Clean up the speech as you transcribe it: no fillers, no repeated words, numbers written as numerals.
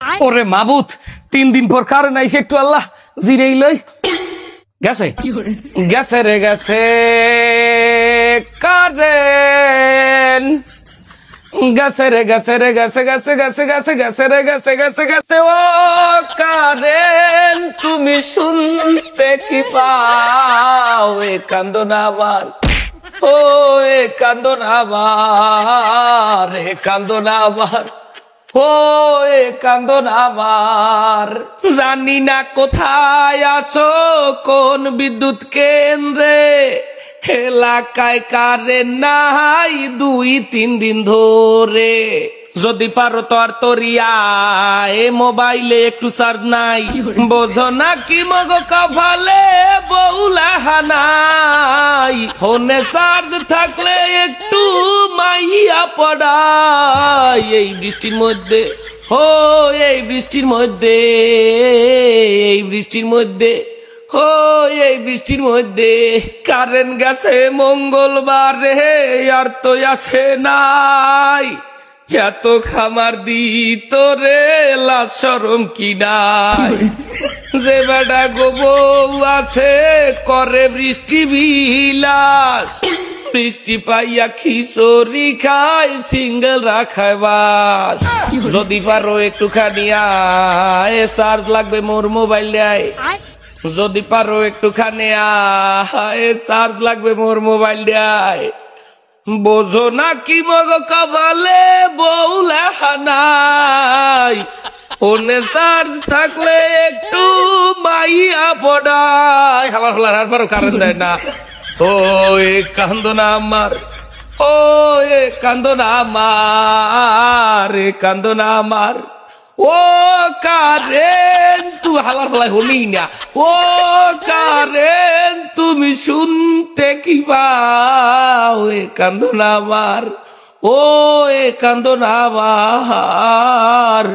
ওরে মাবুত 3 দিন পর কারণ আইসে একটু আল্লাহ জিরেই লই গেছে গেছে রে গেছে কারেন গেছে রে গেছে রে গেছে গেছে গেছে গেছে গেছে রে গেছে গেছে গেছে ও কারেন তুমি শুনতে কি পাও এ কান্দন আবার ও এ কান্দন আবার এ কান্দন আবার ও এ কান্দন আবার জানি না কোথায় আসো কোন বিদ্যুৎ কেন্দ্রে এলাকায় কারেন্ট নাই 2-3 দিন ধরে যদি পারো তো আর তোরিয়া এ মোবাইলে একটু চার্জ নাই বোঝো না কি মগ কপালে বউলা হানাই ফোনে চার্জ থাকলে একটু মাইয়া পড়াই এই বৃষ্টির মধ্যে ও এই বৃষ্টির মধ্যে এই বৃষ্টির মধ্যে ও এই বৃষ্টির মধ্যে কারেন্ট গেছে মঙ্গলবারে আর তো আসে নাই এত খামার দিত রে লাজ শরম কি নাই যে বেটা গো বউ আছে করে বৃষ্টি বিলাস বৃষ্টি পাইয়া খিচুড়ি খায় সিঙ্গেল রাখায় বাস যদি পারো একটুখানি আয় চার্জ লাগবে মোর মোবাইল দেয় যদি পারো একটুখানি আয় চার্জ লাগবে মোর মোবাইল দেয় বোঝো না কি মগ কপালে বউলা হানাই ফোনে চার্জ থাকলে একটু মাইয়া পড়াই হালার হালার আর পারো কারণ দেয় না ও এ কান্দন আমার ও এ কান্দন আমার এ কান্দন আমার ও কারেন তুই হালার হালাই হলি না ও কারেন তুমি শুনতে কি পাও এ কান্দন আমার ও এ কান্দন আমার